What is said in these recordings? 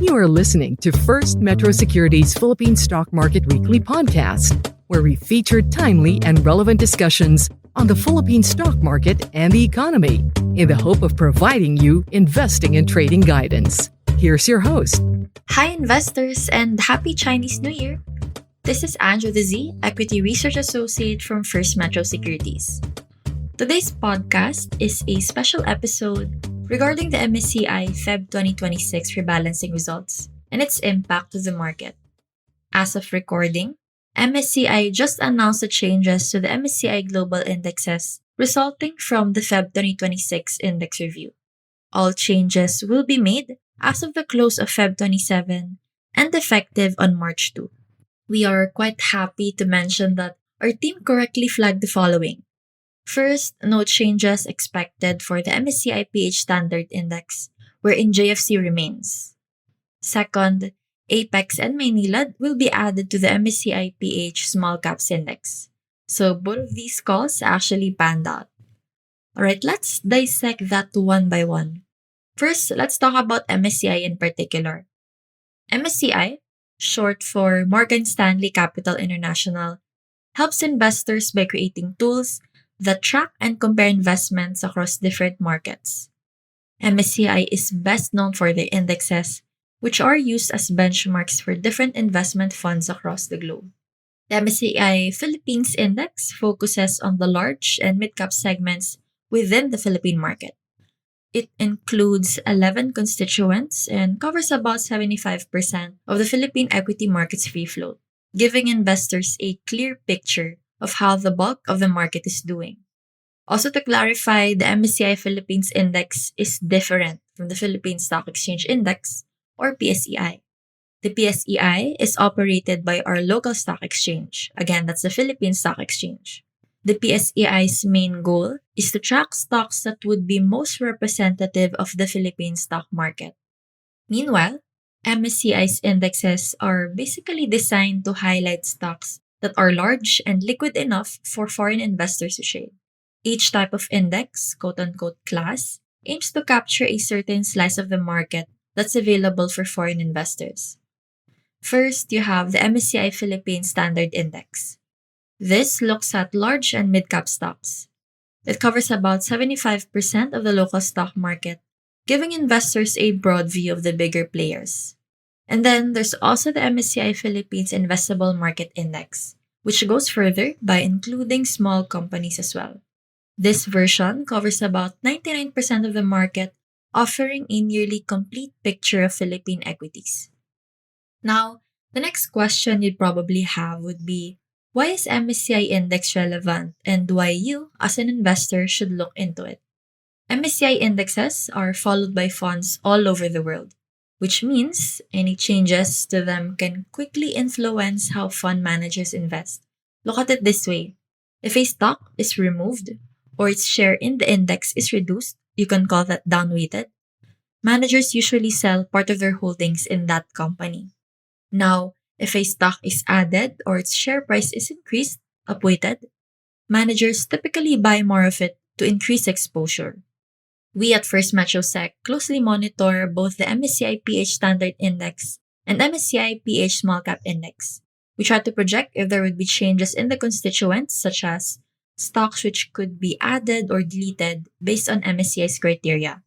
You are listening to First Metro Securities Philippine Stock Market Weekly podcast, where we feature timely and relevant discussions on the Philippine stock market and the economy in the hope of providing you investing and trading guidance. Here's your host. Hi investors and happy Chinese New Year! This is Anjz, Equity Research Associate from FirstMetro Securities. Today's podcast is a special episode regarding the MSCI Feb 2026 rebalancing results and its impact to the market. As of recording, MSCI just announced the changes to the MSCI Global Indexes resulting from the Feb 2026 index review. All changes will be made as of the close of Feb 27 and effective on March 2. We are quite happy to mention that our team correctly flagged the following. First, no changes expected for the MSCI PH Standard Index, wherein JFC remains. Second, Apex and Maynilad will be added to the MSCI PH Small Caps Index. So both of these calls actually panned out. Alright, let's dissect that one by one. First, let's talk about MSCI in particular. MSCI, short for Morgan Stanley Capital International, helps investors by creating tools that track and compare investments across different markets. MSCI is best known for their indexes, which are used as benchmarks for different investment funds across the globe. The MSCI Philippines Index focuses on the large and mid-cap segments within the Philippine market. It includes 11 constituents and covers about 75% of the Philippine equity market's free float, giving investors a clear picture of how the bulk of the market is doing. Also to clarify, the MSCI Philippines Index is different from the Philippine Stock Exchange Index, or PSEI. The PSEI is operated by our local stock exchange. Again, that's the Philippine Stock Exchange. The PSEI's main goal is to track stocks that would be most representative of the Philippine stock market. Meanwhile, MSCI's indexes are basically designed to highlight stocks that are large and liquid enough for foreign investors to trade. Each type of index, quote-unquote class, aims to capture a certain slice of the market that's available for foreign investors. First, you have the MSCI Philippines Standard Index. This looks at large and mid-cap stocks. It covers about 75% of the local stock market, giving investors a broad view of the bigger players. And then there's also the MSCI Philippines Investable Market Index, which goes further by including small companies as well. This version covers about 99% of the market, offering a nearly complete picture of Philippine equities. Now, the next question you'd probably have would be, why is MSCI Index relevant and why you, as an investor, should look into it? MSCI indexes are followed by funds all over the world, which means any changes to them can quickly influence how fund managers invest. Look at it this way. If a stock is removed or its share in the index is reduced, you can call that downweighted. Managers usually sell part of their holdings in that company. Now, if a stock is added or its share price is increased, upweighted, managers typically buy more of it to increase exposure. We at FirstMetroSec closely monitor both the MSCI PH Standard Index and MSCI PH Small Cap Index. We try to project if there would be changes in the constituents, such as stocks which could be added or deleted based on MSCI's criteria.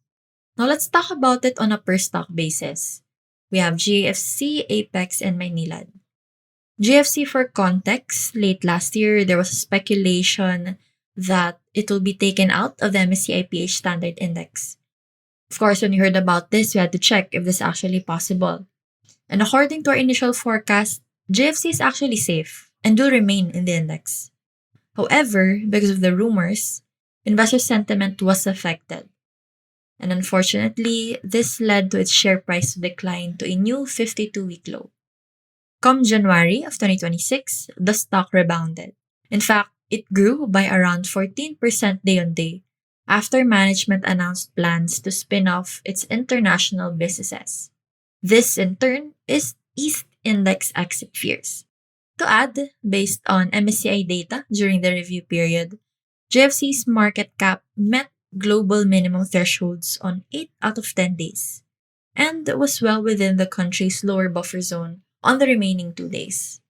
Now let's talk about it on a per stock basis. We have JFC, Apex, and Maynilad. JFC, for context, late last year, there was a speculation that it will be taken out of the MSCI PH Standard Index. Of course, when we heard about this, we had to check if this is actually possible. And according to our initial forecast, JFC is actually safe and will remain in the index. However, because of the rumors, investor sentiment was affected. And unfortunately, this led to its share price to decline to a new 52-week low. Come January of 2026, the stock rebounded. In fact, it grew by around 14% day on day after management announced plans to spin off its international businesses. This, in turn, is East Index exit fears. To add, based on MSCI data during the review period, JFC's market cap met global minimum thresholds on 8 out of 10 days. and was well within the country's lower buffer zone on the remaining 2 days.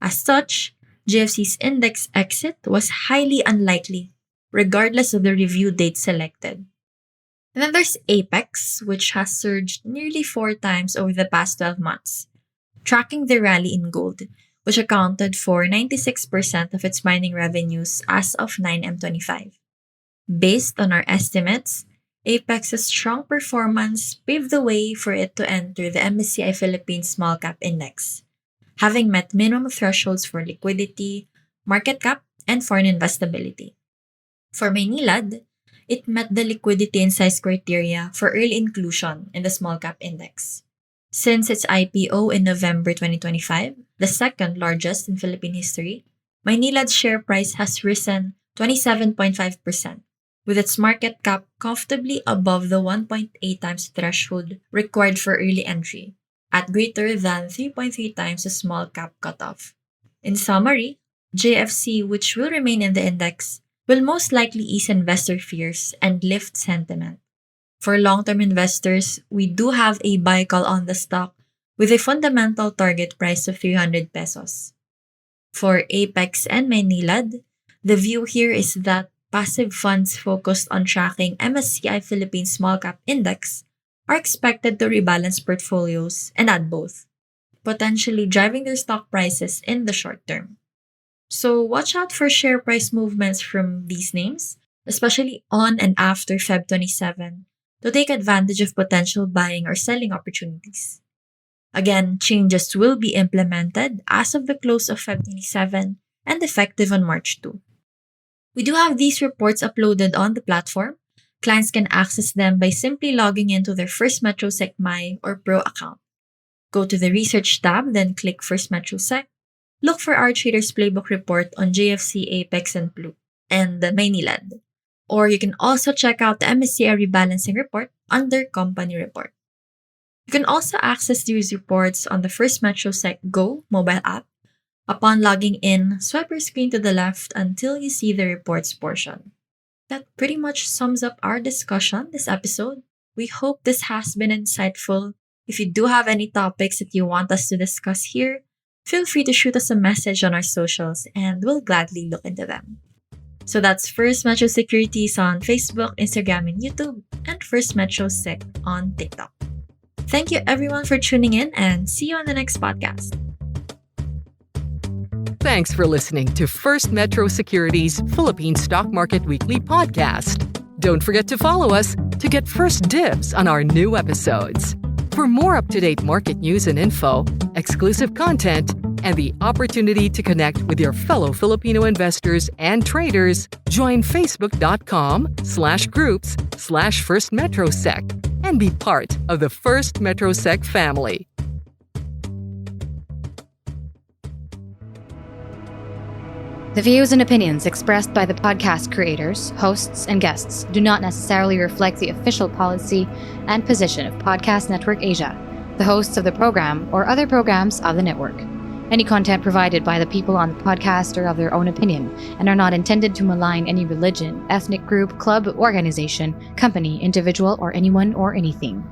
As such, GFC's index exit was highly unlikely, regardless of the review date selected. And then there's Apex, which has surged nearly 4 times over the past 12 months, tracking the rally in gold, which accounted for 96% of its mining revenues as of 9M25. Based on our estimates, Apex's strong performance paved the way for it to enter the MSCI Philippine Small Cap Index, having met minimum thresholds for liquidity, market cap, and foreign investability. For Maynilad, it met the liquidity and size criteria for early inclusion in the small cap index. Since its IPO in November 2025, the second largest in Philippine history, Maynilad's share price has risen 27.5%, with its market cap comfortably above the 1.8 times threshold required for early entry, at greater than 3.3 times the small cap cutoff. In summary, JFC, which will remain in the index, will most likely ease investor fears and lift sentiment. For long-term investors, we do have a buy call on the stock with a fundamental target price of 300 pesos. For Apex and Maynilad, the view here is that passive funds focused on tracking MSCI Philippine Small Cap Index are expected to rebalance portfolios and add both, potentially driving their stock prices in the short term. So watch out for share price movements from these names, especially on and after Feb 27, to take advantage of potential buying or selling opportunities. Again, changes will be implemented as of the close of Feb 27 and effective on March 2. We do have these reports uploaded on the platform. Clients can access them by simply logging into their FirstMetroSec My or Pro account. Go to the Research tab, then click FirstMetroSec. Look for our Trader's Playbook report on JFC, Apex, and Maynilad. Or you can also check out the MSCI Rebalancing Report under Company Report. You can also access these reports on the FirstMetroSec Go mobile app. Upon logging in, swipe your screen to the left until you see the reports portion. That pretty much sums up our discussion this episode. We hope this has been insightful. If you do have any topics that you want us to discuss here, feel free to shoot us a message on our socials and we'll gladly look into them. So that's First Metro Securities on Facebook, Instagram, and YouTube, and FirstMetroSec on TikTok. Thank you everyone for tuning in and see you on the next podcast. Thanks for listening to First Metro Securities Philippine Stock Market Weekly podcast. Don't forget to follow us to get first dibs on our new episodes. For more up-to-date market news and info, exclusive content, and the opportunity to connect with your fellow Filipino investors and traders, join facebook.com/groups/FirstMetroSec and be part of the First MetroSec family. The views and opinions expressed by the podcast creators, hosts, and guests do not necessarily reflect the official policy and position of Podcast Network Asia, the hosts of the program, or other programs of the network. Any content provided by the people on the podcast are of their own opinion and are not intended to malign any religion, ethnic group, club, organization, company, individual, or anyone or anything.